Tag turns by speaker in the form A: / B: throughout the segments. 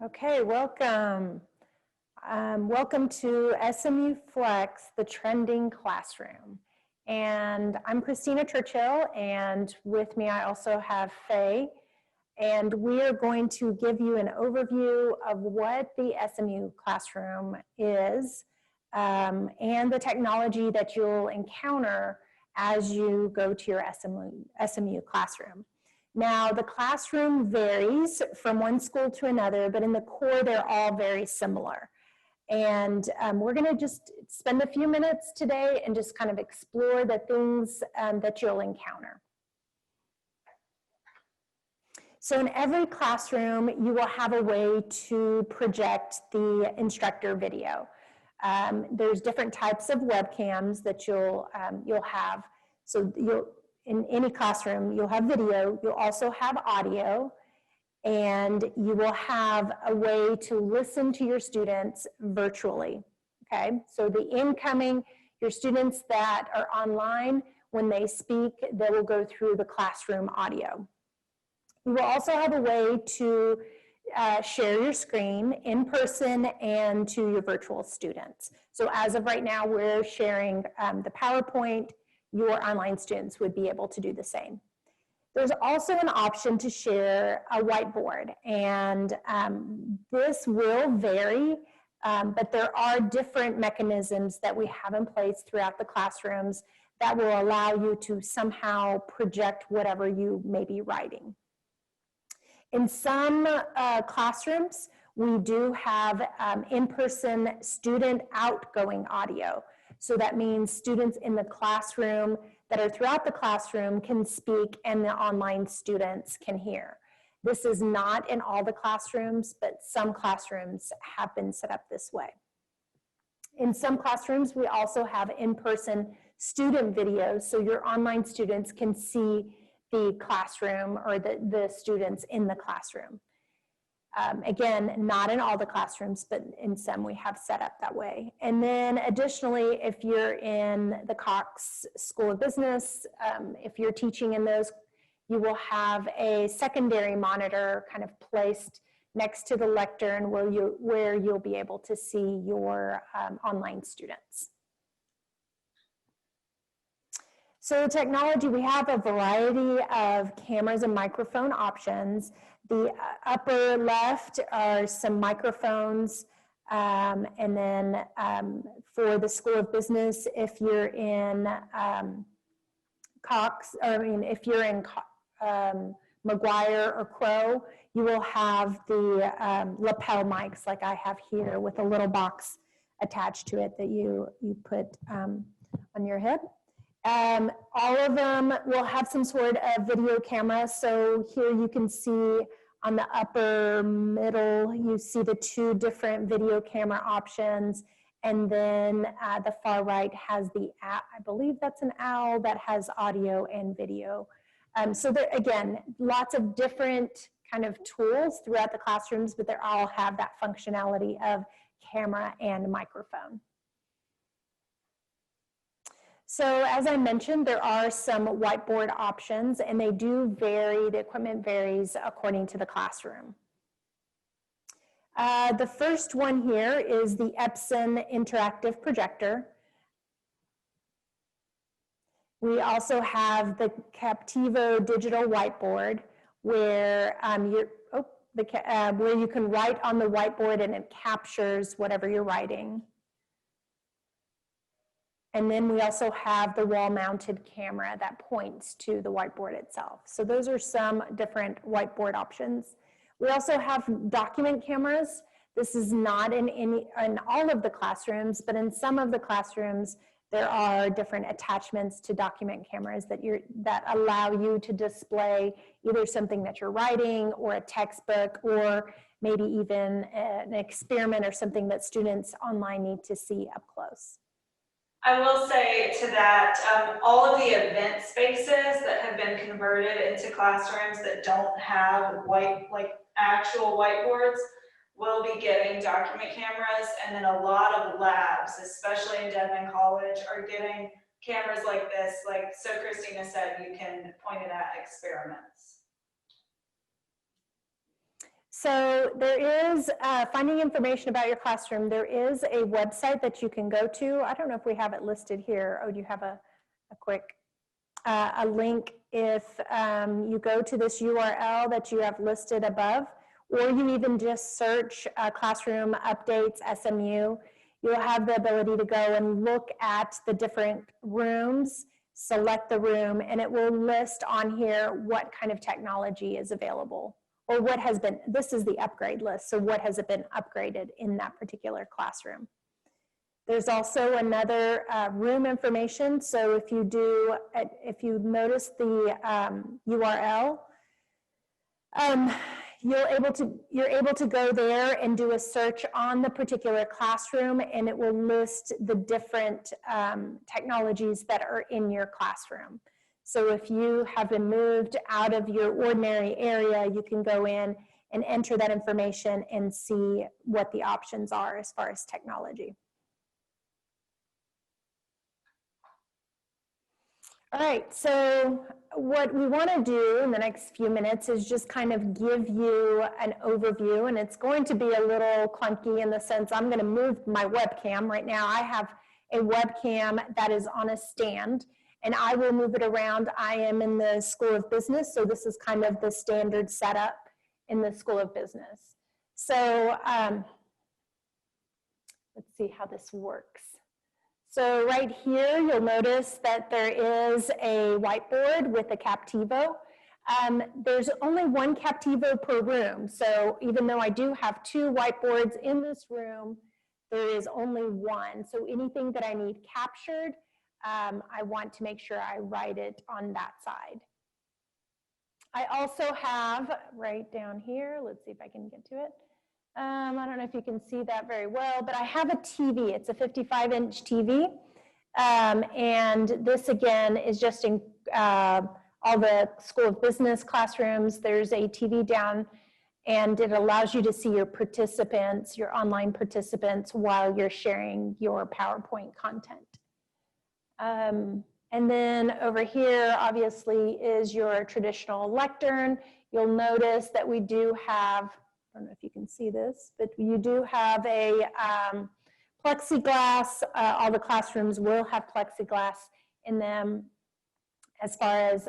A: Okay, welcome. Welcome to SMUFlex, the trending classroom. And I'm Christina Churchill, and with me I also have Faye. And we are going to give you an overview of what the SMU classroom is and the technology that you'll encounter as you go to your SMU classroom. Now, the classroom varies from one school to another, but in the core, they're all very similar. And we're going to just spend a few minutes today and just kind of explore the things that you'll encounter. So in every classroom, you will have a way to project the instructor video. There's different types of webcams that you'll have. So in any classroom, you'll have video, you'll also have audio, and you will have a way to listen to your students virtually, okay? So your students that are online, when they speak, they will go through the classroom audio. You will also have a way to share your screen in person and to your virtual students. So as of right now, we're sharing the PowerPoint. Your online students would be able to do the same. There's also an option to share a whiteboard, and this will vary, but there are different mechanisms that we have in place throughout the classrooms that will allow you to somehow project whatever you may be writing. In some classrooms, we do have in-person student outgoing audio. So that means students in the classroom that are throughout the classroom can speak and the online students can hear. This is not in all the classrooms, but some classrooms have been set up this way. In some classrooms, we also have in-person student videos, so your online students can see the classroom or the students in the classroom. Again, not in all the classrooms, but in some we have set up that way. And then additionally, if you're in the Cox School of Business, if you're teaching in those, you will have a secondary monitor kind of placed next to the lectern where you'll be able to see your online students. So technology, we have a variety of cameras and microphone options. The upper left are some microphones, and then for the School of Business, if you're in if you're in McGuire or Crow, you will have the lapel mics like I have here with a little box attached to it that you put on your head. All of them will have some sort of video camera. So here you can see on the upper middle, you see the two different video camera options. And then the far right has the, I believe that's an OWL that has audio and video. So there, again, lots of different kind of tools throughout the classrooms, but they all have that functionality of camera and microphone. So as I mentioned, there are some whiteboard options, and they do vary, the equipment varies according to the classroom. The first one here is the Epson interactive projector. We also have the Captiva digital whiteboard where, where you can write on the whiteboard and it captures whatever you're writing. And then we also have the wall-mounted camera that points to the whiteboard itself. So those are some different whiteboard options. We also have document cameras. This is not in all of the classrooms, but in some of the classrooms, there are different attachments to document cameras that allow you to display either something that you're writing or a textbook or maybe even an experiment or something that students online need to see up close.
B: I will say to that, all of the event spaces that have been converted into classrooms that don't have actual whiteboards will be getting document cameras, and then a lot of labs, especially in Devon College, are getting cameras like this. Like so Christina said, you can point it at experiments.
A: So there is, finding information about your classroom, there is a website that you can go to. I don't know if we have it listed here. Oh, do you have a quick, a link? If you go to this URL that you have listed above, or you even just search classroom updates SMU, you'll have the ability to go and look at the different rooms, select the room, and it will list on here what kind of technology is available, or what has been, this is the upgrade list, so what has it been upgraded in that particular classroom. There's also another room information, so if you notice the URL, you're able to go there and do a search on the particular classroom, and it will list the different technologies that are in your classroom. So if you have been moved out of your ordinary area, you can go in and enter that information and see what the options are as far as technology. All right, so what we want to do in the next few minutes is just kind of give you an overview, and it's going to be a little clunky in the sense I'm going to move my webcam. Right now I have a webcam that is on a stand, and I will move it around. I am in the School of Business, so this is kind of the standard setup in the School of Business. So let's see how this works. So right here, you'll notice that there is a whiteboard with a Captiva. There's only one Captiva per room. So even though I do have 2 whiteboards in this room, there is only one. So anything that I need captured, I want to make sure I write it on that side. I also have right down here, let's see if I can get to it. I don't know if you can see that very well, but I have a TV. It's a 55-inch TV. And this, again, is just in all the School of Business classrooms. There's a TV down, and it allows you to see your participants, your online participants, while you're sharing your PowerPoint content. And then over here, obviously, is your traditional lectern. You'll notice that we do have, I don't know if you can see this, but you do have a plexiglass. All the classrooms will have plexiglass in them as far as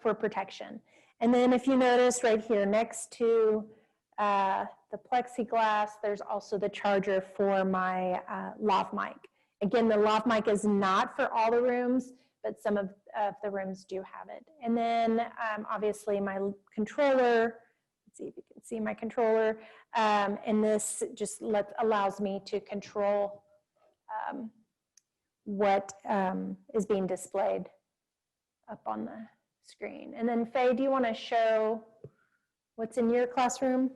A: for protection. And then if you notice right here next to the plexiglass, there's also the charger for my lav mic. Again, the lav mic is not for all the rooms, but some of the rooms do have it. And then obviously my controller, see if you can see my controller, and this just allows me to control what is being displayed up on the screen. And then Faye, do you want to show what's in your classroom?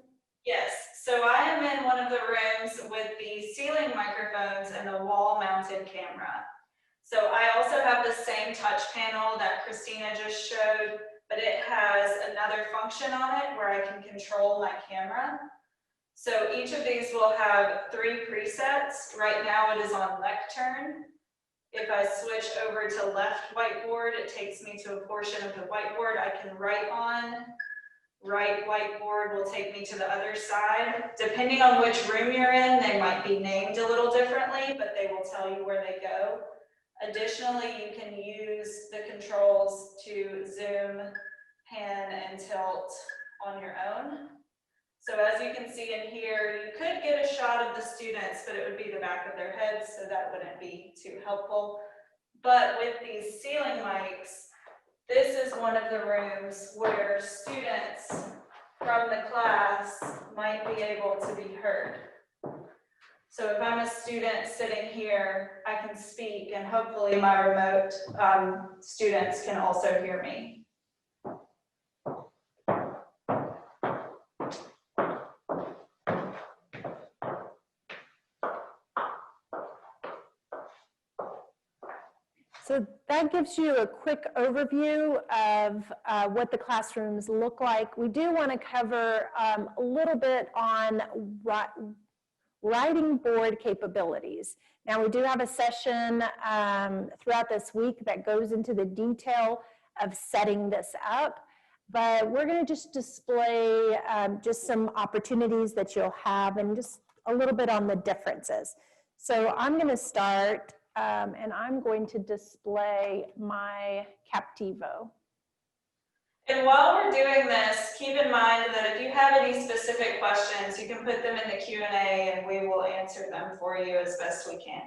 B: Yes, so I am in one of the rooms with the ceiling microphones and the wall-mounted camera. So I also have the same touch panel that Christina just showed, but it has another function on it where I can control my camera. So each of these will have 3 presets. Right now it is on lectern. If I switch over to left whiteboard, it takes me to a portion of the whiteboard I can write on. Right whiteboard will take me to the other side. Depending on which room you're in, they might be named a little differently, but they will tell you where they go. Additionally, you can use the controls to zoom, pan, and tilt on your own. So as you can see in here, you could get a shot of the students, but it would be the back of their heads, so that wouldn't be too helpful. But with these ceiling mics, this is one of the rooms where students from the class might be able to be heard. So if I'm a student sitting here, I can speak, and hopefully my remote students can also hear me.
A: So that gives you a quick overview of what the classrooms look like. We do want to cover a little bit on writing board capabilities. Now, we do have a session throughout this week that goes into the detail of setting this up. but we're going to just display just some opportunities that you'll have and just a little bit on the differences. So I'm going to start and I'm going to display my Captiva.
B: And while we're doing this, keep in mind that if you have any specific questions, you can put them in the Q&A and we will answer them for you as best we can.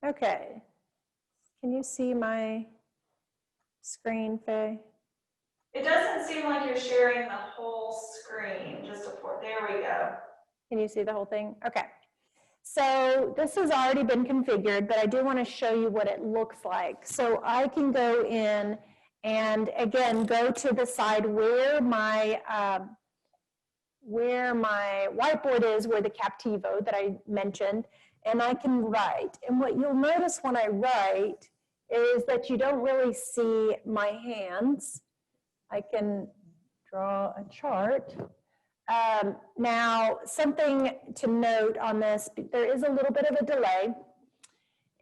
A: Okay, can you see my screen, Faye?
B: It doesn't seem like you're sharing the whole screen, just a port. There we go.
A: Can you see the whole thing? Okay. So this has already been configured, but I do want to show you what it looks like. So I can go in and again, go to the side where my whiteboard is, where the Captiva that I mentioned, and I can write. And what you'll notice when I write is that you don't really see my hands. I can draw a chart. Now, something to note on this, there is a little bit of a delay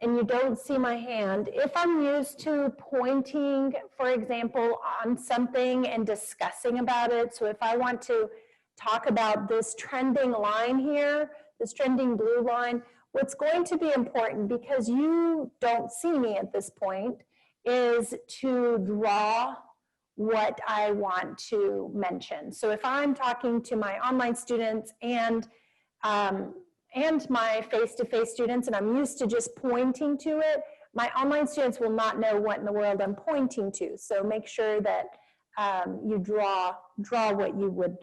A: and you don't see my hand. If I'm used to pointing, for example, on something and discussing about it, so if I want to talk about this trending line here, this trending blue line, what's going to be important, because you don't see me at this point, is to draw what I want to mention. So if I'm talking to my online students and my face-to-face students, and I'm used to just pointing to it, my online students will not know what in the world I'm pointing to. So make sure that you draw what you would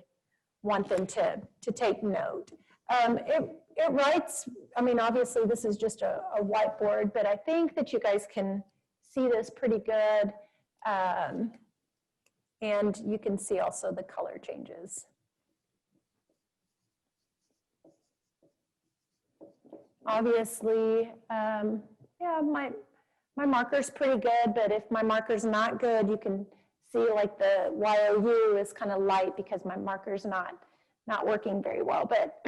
A: want them to take note. It writes, I mean, obviously this is just a whiteboard, but I think that you guys can see this pretty good. And you can see also the color changes. Obviously, yeah, my marker's pretty good, but if my marker's not good, you can see like the YOU is kind of light because my marker's not working very well. But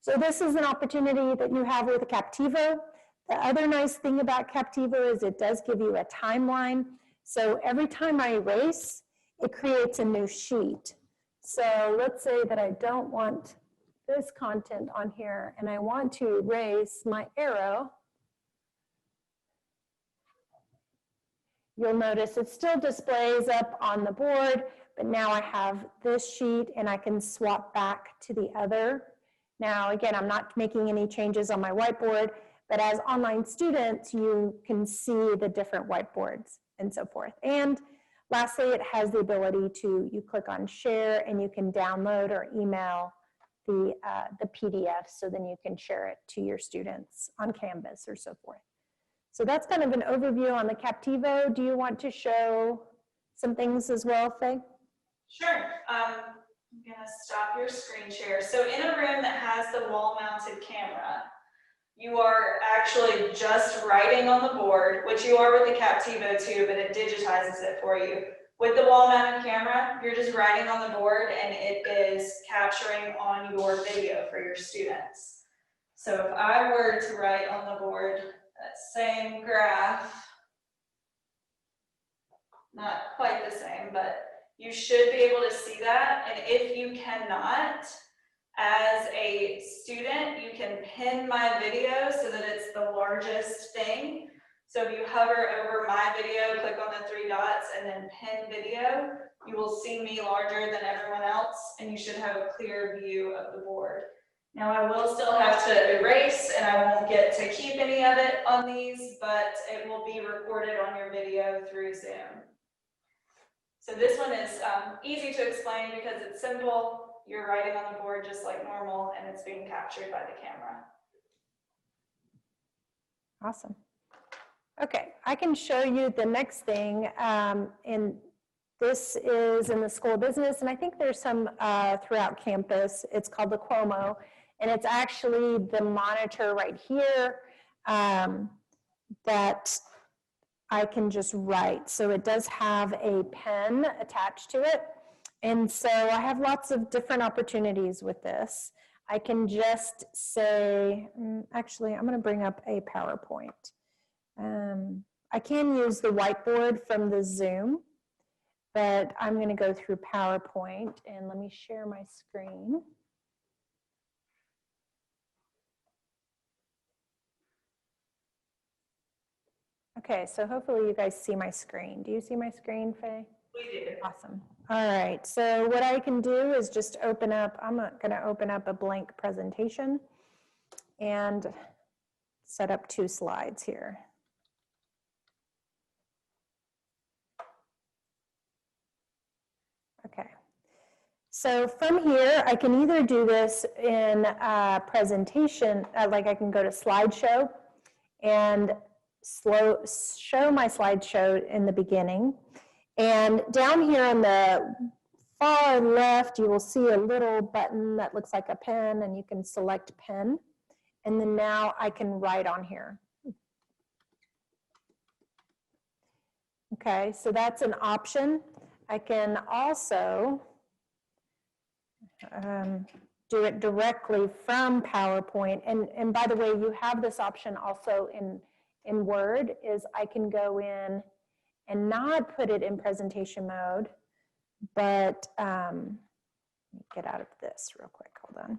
A: so this is an opportunity that you have with a Captiva. The other nice thing about Captiva is it does give you a timeline. So every time I erase, it creates a new sheet. So let's say that I don't want this content on here and I want to erase my arrow. You'll notice it still displays up on the board, but now I have this sheet and I can swap back to the other. Now, again, I'm not making any changes on my whiteboard, but as online students, you can see the different whiteboards and so forth. And lastly, it has the ability to, you click on share and you can download or email the PDF, so then you can share it to your students on Canvas or so forth. So that's kind of an overview on the Captiva. Do you want to show some things as well, Faye?
B: Sure. I'm gonna stop your screen share. So in a room that has the wall-mounted camera, you are actually just writing on the board, which you are with the Captiva too, but it digitizes it for you. With the wall-mounted camera, you're just writing on the board and it is capturing on your video for your students. So if I were to write on the board that same graph, not quite the same, but you should be able to see that. And if you cannot, as a student, you can pin my video so that it's the largest thing. So if you hover over my video, click on the 3 dots and then pin video, you will see me larger than everyone else and you should have a clear view of the board. Now I will still have to erase and I won't get to keep any of it on these, but it will be recorded on your video through Zoom. So this one is easy to explain because it's simple. You're writing on the board just like normal and it's being captured by the camera.
A: Awesome. Okay, I can show you the next thing, and this is in the School of Business, and I think there's some throughout campus. It's called the Cuomo, and it's actually the monitor right here that I can just write. So it does have a pen attached to it, and so I have lots of different opportunities with this. I can just say, actually, I'm going to bring up a PowerPoint. I can use the whiteboard from the Zoom, but I'm going to go through PowerPoint, and let me share my screen. Okay, so hopefully you guys see my screen. Do you see my screen, Faye?
B: We do.
A: Awesome. All right, so what I can do is just open up, I'm going to open up a blank presentation and set up 2 slides here. Okay, so from here, I can either do this in a presentation, like I can go to slideshow and show my slideshow in the beginning. And down here on the far left, you will see a little button that looks like a pen, and you can select pen. And then now I can write on here. Okay, so that's an option. I can also do it directly from PowerPoint. And by the way, you have this option also in Word, is I can go in and not put it in presentation mode, but let me get out of this real quick, hold on.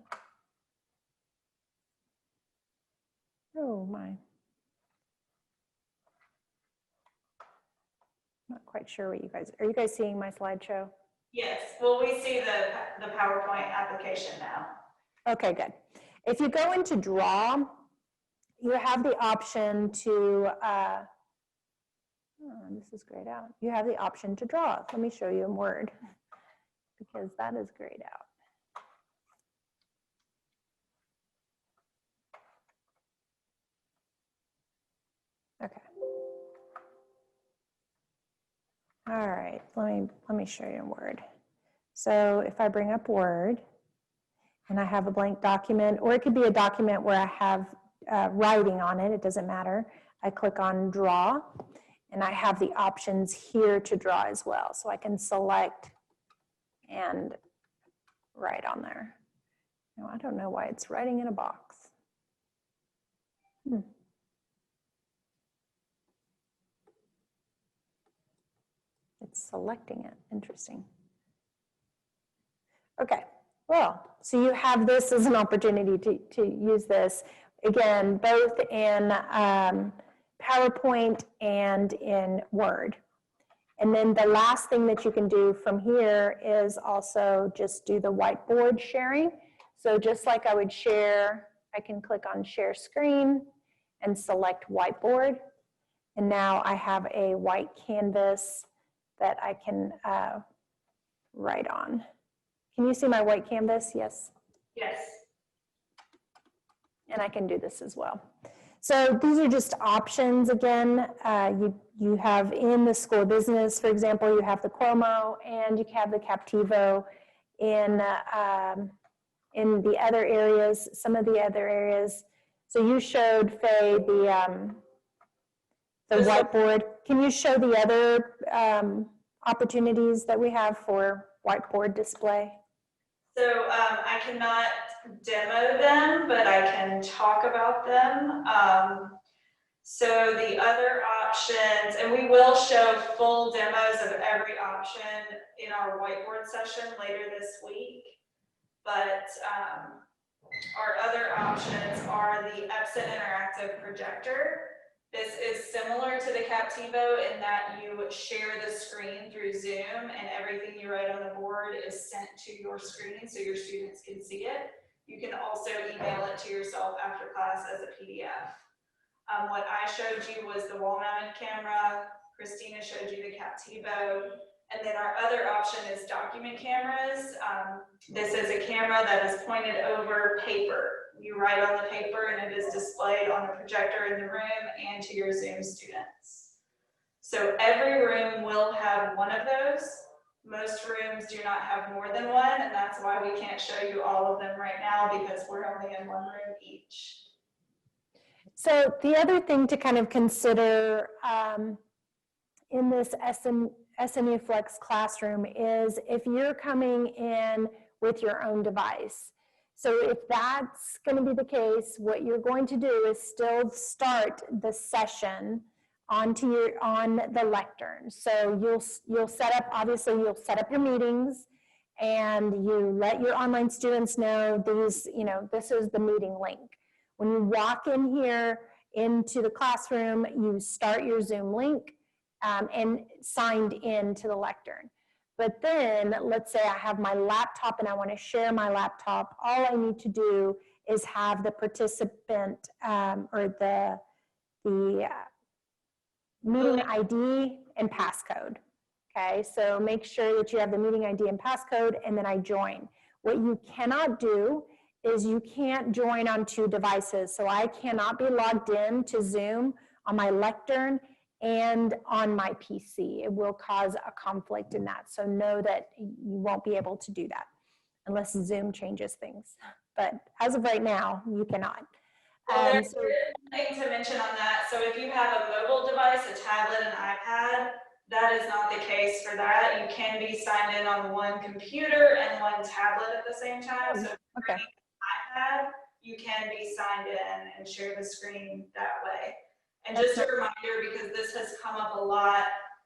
A: Oh my. Not quite sure what are you guys seeing my slideshow?
B: Yes, well, we see the PowerPoint application now.
A: Okay, good. If you go into Draw, you have the option to, this is grayed out. You have the option to draw. Let me show you in Word, because that is grayed out. Okay. All right, let me show you in Word. So if I bring up Word and I have a blank document, or it could be a document where I have writing on it, it doesn't matter. I click on Draw, and I have the options here to draw as well. So I can select and write on there. Now, I don't know why it's writing in a box. It's selecting it, interesting. Okay, well, so you have this as an opportunity to use this, again, both in PowerPoint and in Word. And then the last thing that you can do from here is also just do the whiteboard sharing. So just like I would share, I can click on share screen and select whiteboard. And now I have a white canvas that I can write on. Can you see my white canvas? Yes?
B: Yes.
A: And I can do this as well. So these are just options again. You have in the school business, for example, you have the Cuomo and you have the Captiva. In the other areas, some of the other areas. So you showed, Faye, the whiteboard. Can you show the other opportunities that we have for whiteboard display?
B: So I cannot demo them, but I can talk about them. So the other options, and we will show full demos of every option in our whiteboard session later this week. But our other options are the Epson Interactive Projector. This is similar to the Captiva in that you share the screen through Zoom, and everything you write on the board is sent to your screen so your students can see it. You can also email it to yourself after class as a PDF. What I showed you was the wall-mounted camera. Christina showed you the Captiva. And then our other option is document cameras. This is a camera that is pointed over paper. You write on the paper and it is displayed on a projector in the room and to your Zoom students. So every room will have one of those. Most rooms do not have more than one, and that's why we can't show you all of them right now, because we're only in one room each.
A: So the other thing to kind of consider in this SMUFlex classroom is if you're coming in with your own device. So if that's going to be the case, what you're going to do is still start the session on the lectern. So you'll set up, obviously you'll set up your meetings, and you let your online students know this is the meeting link. When you walk in here into the classroom, you start your Zoom link and signed in to the lectern. But then let's say I have my laptop and I want to share my laptop. All I need to do is have the participant or the meeting ID and passcode. Okay, so make sure that you have the meeting ID and passcode, and then I join. What you cannot do is you can't join on 2 devices. So I cannot be logged in to Zoom on my lectern and on my PC. It will cause a conflict in that. So know that you won't be able to do that unless Zoom changes things. But as of right now, you cannot.
B: Well, there's a thing to mention on that. So if you have a mobile device, a tablet, an iPad, that is not the case for that. You can be signed in on one computer and one tablet at the same time. So if you're using an iPad, you can be signed in and share the screen that way. And just a reminder, because this has come up a lot,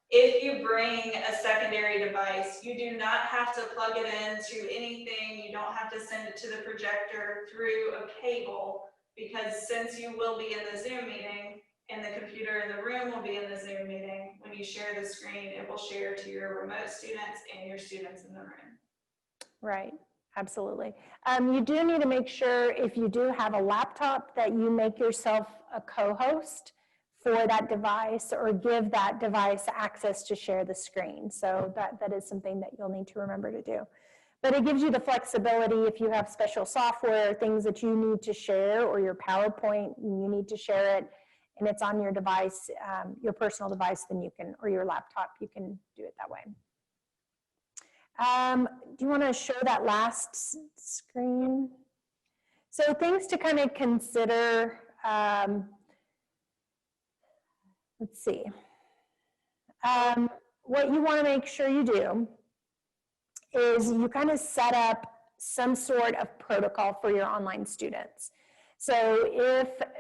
B: if you bring a secondary device, you do not have to plug it into anything. You don't have to send it to the projector through a cable, because since you will be in the Zoom meeting and the computer in the room will be in the Zoom meeting, when you share the screen, it will share to your remote students and your students in the room.
A: Right, absolutely. You do need to make sure, if you do have a laptop, that you make yourself a co-host for that device, or give that device access to share the screen. So that is something that you'll need to remember to do. But it gives you the flexibility if you have special software, things that you need to share, or your PowerPoint, you need to share it, and it's on your device, your personal device, then you can, or your laptop, you can do it that way. Do you want to show that last screen? So things to kind of consider, let's see. What you want to make sure you do is you kind of set up some sort of protocol for your online students. So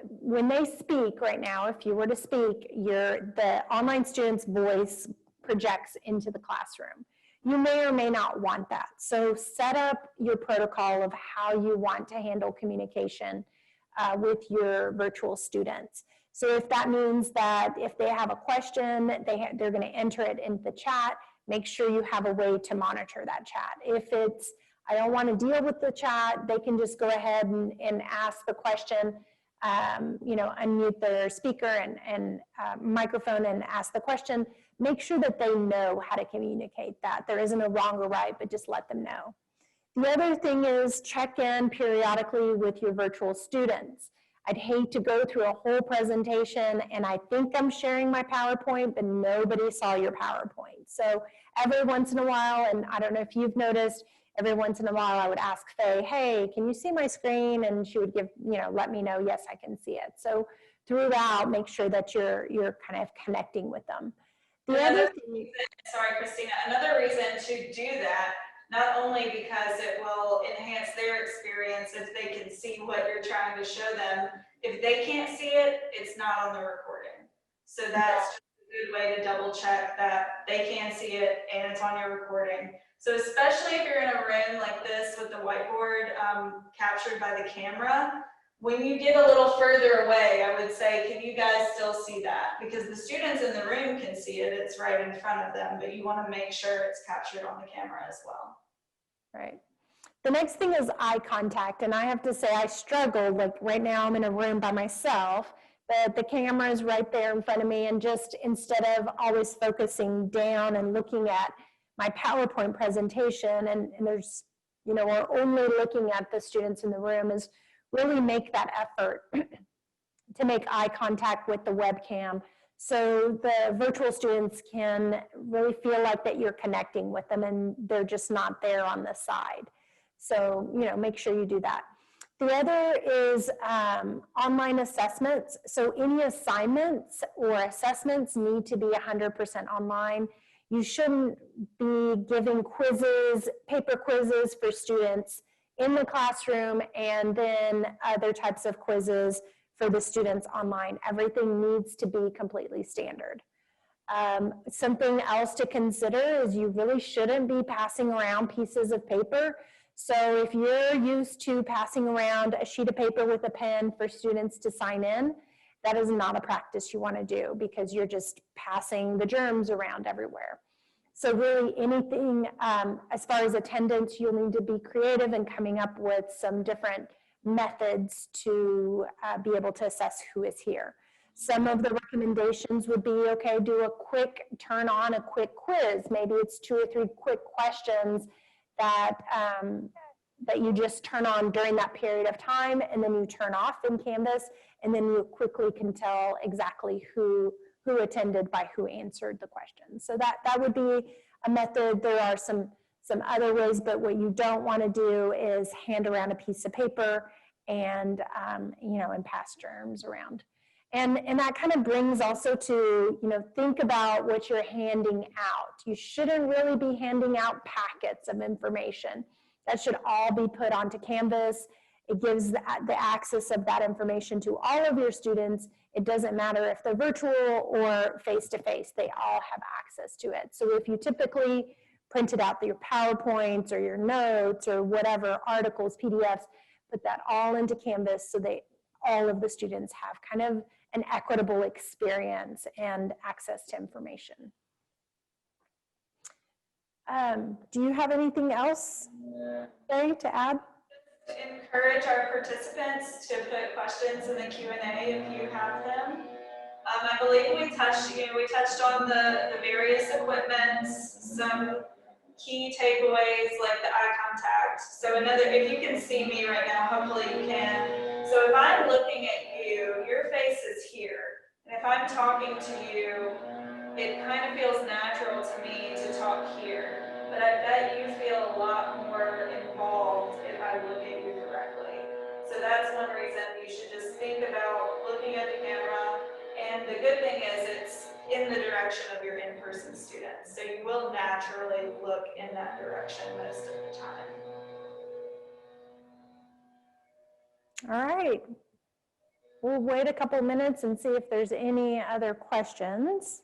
A: when they speak right now, if you were to speak, the online student's voice projects into the classroom. You may or may not want that. So set up your protocol of how you want to handle communication with your virtual students. So if that means that if they have a question, they're going to enter it into the chat, make sure you have a way to monitor that chat. If it's, I don't want to deal with the chat, they can just go ahead and ask the question, unmute their speaker and microphone and ask the question. Make sure that they know how to communicate that. There isn't a wrong or right, but just let them know. The other thing is check in periodically with your virtual students. I'd hate to go through a whole presentation and I think I'm sharing my PowerPoint, but nobody saw your PowerPoint. So every once in a while, and I don't know if you've noticed, every once in a while I would ask Faye, hey, can you see my screen? And she would let me know, yes, I can see it. So throughout, make sure that you're kind of connecting with them.
B: Sorry, Christina, another reason to do that, not only because it will enhance their experience if they can see what you're trying to show them, if they can't see it, it's not on the recording. So that's just a good way to double check that they can see it and it's on your recording. So especially if you're in a room like this with the whiteboard captured by the camera, when you get a little further away, I would say, can you guys still see that? Because the students in the room can see it, it's right in front of them, but you want to make sure it's captured on the camera as well.
A: Right. The next thing is eye contact, and I have to say I struggle, like right now I'm in a room by myself, but the camera is right there in front of me, and just instead of always focusing down and looking at my PowerPoint presentation and there's, or only looking at the students in the room, is really make that effort to make eye contact with the webcam so the virtual students can really feel like that you're connecting with them and they're just not there on the side. So, make sure you do that. The other is online assessments. So any assignments or assessments need to be 100% online. You shouldn't be giving quizzes, paper quizzes for students in the classroom, and then other types of quizzes for the students online. Everything needs to be completely standard. Something else to consider is you really shouldn't be passing around pieces of paper. So if you're used to passing around a sheet of paper with a pen for students to sign in, that is not a practice you want to do, because you're just passing the germs around everywhere. So really anything as far as attendance, you'll need to be creative in coming up with some different methods to be able to assess who is here. Some of the recommendations would be, okay, do a quick, turn on a quick quiz. Maybe it's 2 or 3 quick questions that, that you just turn on during that period of time, and then you turn off in Canvas, and then you quickly can tell exactly who attended by who answered the question. So that would be a method. There are some other ways, but what you don't want to do is hand around a piece of paper and and pass germs around. And that kind of brings also to, think about what you're handing out. You shouldn't really be handing out packets of information. That should all be put onto Canvas. It gives the access of that information to all of your students. It doesn't matter if they're virtual or face-to-face, they all have access to it. So if you typically printed out your PowerPoints or your notes or whatever, articles, PDFs, put that all into Canvas so all of the students have kind of an equitable experience and access to information. Do you have anything else, Barry, to add?
B: Encourage our participants to put questions in the Q&A if you have them. I believe we touched on the various equipments, some key takeaways like the eye contact. So if you can see me right now, hopefully you can. So if I'm looking at you, your face is here. And if I'm talking to you, it kind of feels natural to me to talk here. But I bet you feel a lot more involved if I look at you directly. So that's one reason you should just think about looking at the camera. And the good thing is it's in the direction of your in-person students. So you will naturally look in that direction most of the time.
A: All right. We'll wait a couple minutes and see if there's any other questions.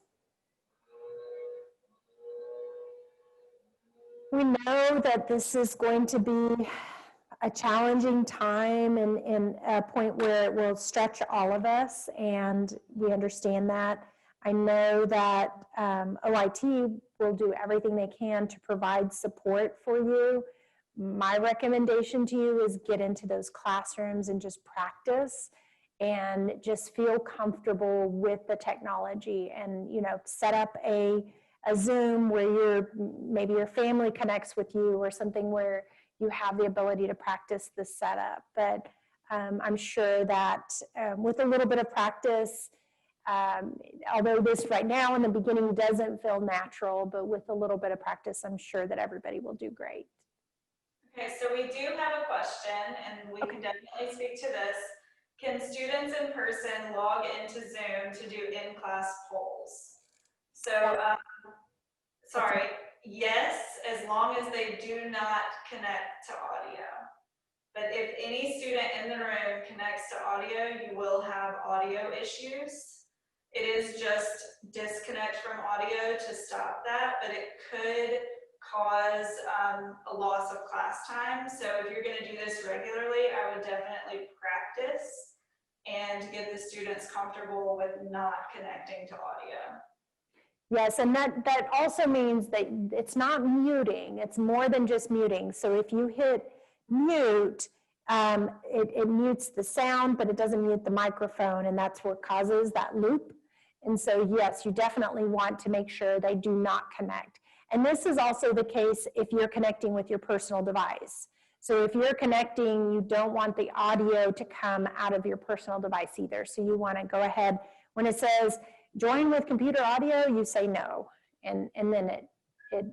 A: We know that this is going to be a challenging time and a point where it will stretch all of us, and we understand that. I know that OIT will do everything they can to provide support for you. My recommendation to you is get into those classrooms and just practice and just feel comfortable with the technology, and set up a Zoom where maybe your family connects with you or something where you have the ability to practice the setup. But I'm sure that with a little bit of practice, although this right now in the beginning doesn't feel natural, but with a little bit of practice, I'm sure that everybody will do great.
B: Okay, so we do have a question, and we can definitely speak to this. Can students in person log into Zoom to do in-class polls? So, yes, as long as they do not connect to audio. But if any student in the room connects to audio, you will have audio issues. It is just disconnect from audio to stop that, but it could cause a loss of class time. So if you're going to do this regularly, I would definitely practice and get the students comfortable with not connecting to audio.
A: Yes, and that also means that it's not muting. It's more than just muting. So if you hit mute, it mutes the sound, but it doesn't mute the microphone, and that's what causes that loop. And so, yes, you definitely want to make sure they do not connect. And this is also the case if you're connecting with your personal device. So if you're connecting, you don't want the audio to come out of your personal device either. So you want to go ahead, when it says join with computer audio, you say no, and then it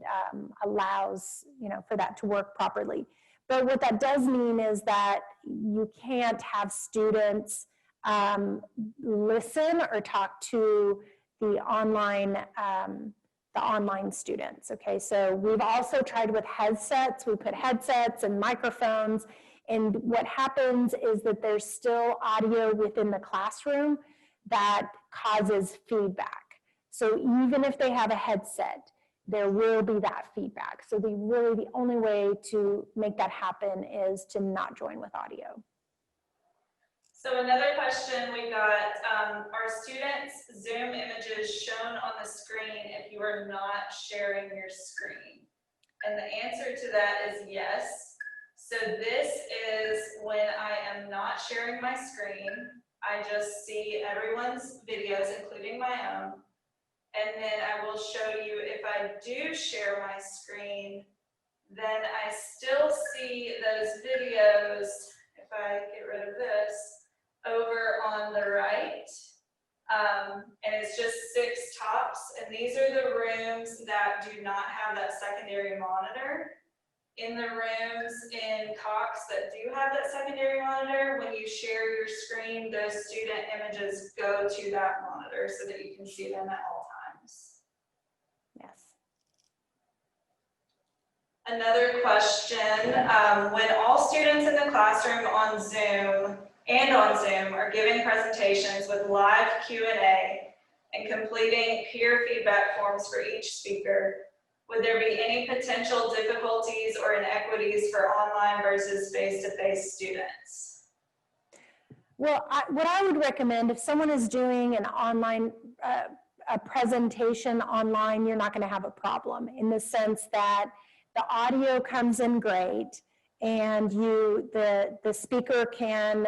A: allows for that to work properly. But what that does mean is that you can't have students listen or talk to the online students. Okay, so we've also tried with headsets. We put headsets and microphones And what happens is that there's still audio within the classroom that causes feedback. So even if they have a headset, there will be that feedback. So the only way to make that happen is to not join with audio.
B: So another question we got, are students' Zoom images shown on the screen if you are not sharing your screen? And the answer to that is yes. So this is when I am not sharing my screen. I just see everyone's videos, including my own. And then I will show you if I do share my screen, then I still see those videos, if I get rid of this, over on the right. And it's just 6 tops. And these are the rooms that do not have that secondary monitor. In the rooms in Cox that do have that secondary monitor, when you share your screen, those student images go to that monitor so that you can see them at all times.
A: Yes.
B: Another question, when all students in the classroom on Zoom are giving presentations with live Q&A and completing peer feedback forms for each speaker, would there be any potential difficulties or inequities for online versus face-to-face students?
A: Well, what I would recommend, if someone is doing an online a presentation online, you're not going to have a problem, in the sense that the audio comes in great, and the speaker can,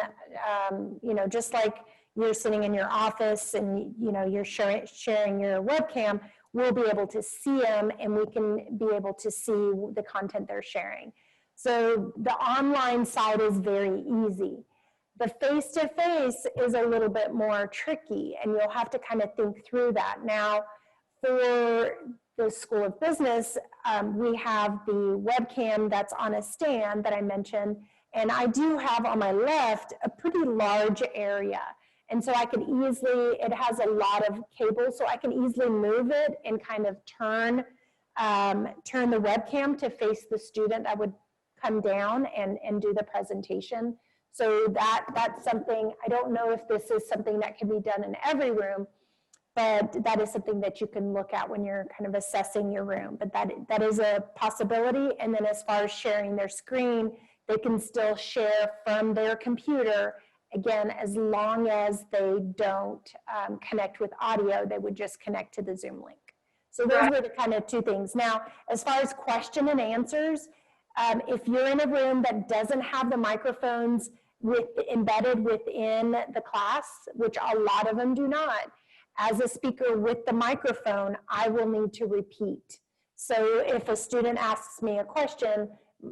A: you know, just like you're sitting in your office and you're sharing your webcam, we'll be able to see them, and we can be able to see the content they're sharing. So the online side is very easy. The face-to-face is a little bit more tricky, and you'll have to kind of think through that. Now, for the School of Business, we have the webcam that's on a stand that I mentioned, and I do have on my left a pretty large area. And so I could easily, it has a lot of cables, so I can easily move it and kind of turn the webcam to face the student. I would come down and do the presentation. So that's something, I don't know if this is something that can be done in every room, but that is something that you can look at when you're kind of assessing your room. But that is a possibility. And then as far as sharing their screen, they can still share from their computer. Again, as long as they don't connect with audio, they would just connect to the Zoom link. So those were the kind of 2 things. Now, as far as question and answers, if you're in a room that doesn't have the microphones embedded within the class, which a lot of them do not, as a speaker with the microphone, I will need to repeat. So if a student asks me a question,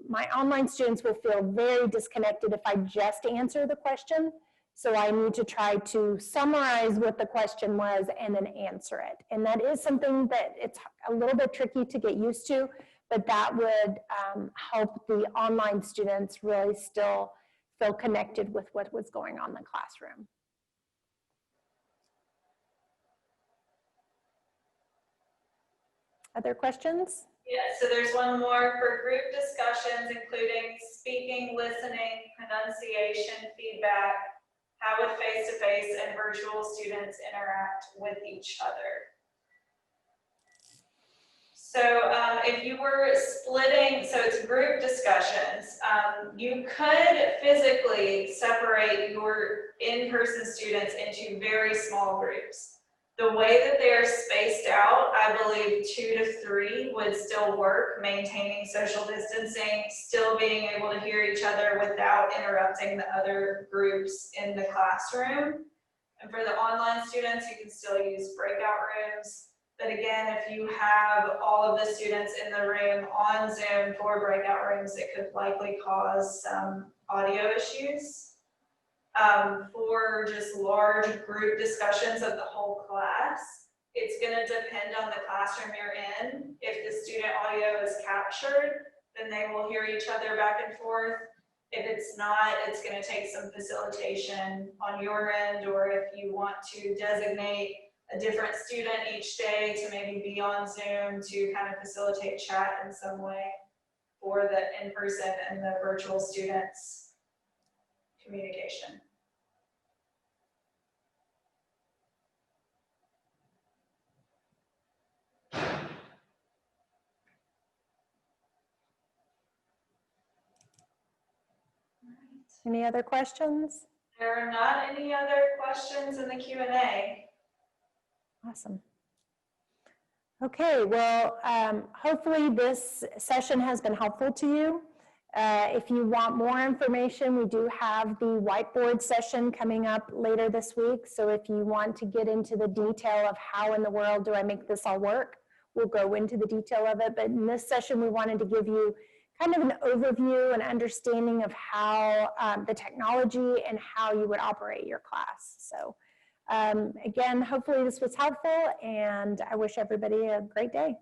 A: my online students will feel very disconnected if I just answer the question. So I need to try to summarize what the question was and then answer it. And that is something that it's a little bit tricky to get used to, but that would help the online students really still feel connected with what was going on in the classroom. Other questions?
B: Yeah, so there's one more for group discussions, including speaking, listening, pronunciation, feedback. How would face-to-face and virtual students interact with each other? So if you were splitting, so it's group discussions, you could physically separate your in-person students into very small groups. The way that they are spaced out, I believe 2 to 3 would still work, maintaining social distancing, still being able to hear each other without interrupting the other groups in the classroom. And for the online students, you can still use breakout rooms. But again, if you have all of the students in the room on Zoom for breakout rooms, it could likely cause some audio issues. For just large group discussions of the whole class, it's going to depend on the classroom you're in. If the student audio is captured, then they will hear each other back and forth. If it's not, it's going to take some facilitation on your end, or if you want to designate a different student each day to maybe be on Zoom to kind of facilitate chat in some way for the in-person and the virtual students. communication.
A: Any other questions?
B: There are not any other questions in the Q&A.
A: Awesome. Okay, well, hopefully this session has been helpful to you. If you want more information, we do have the whiteboard session coming up later this week. So if you want to get into the detail of how in the world do I make this all work, we'll go into the detail of it. But in this session, we wanted to give you kind of an overview and understanding of how the technology and how you would operate your class. So again, hopefully this was helpful, and I wish everybody a great day.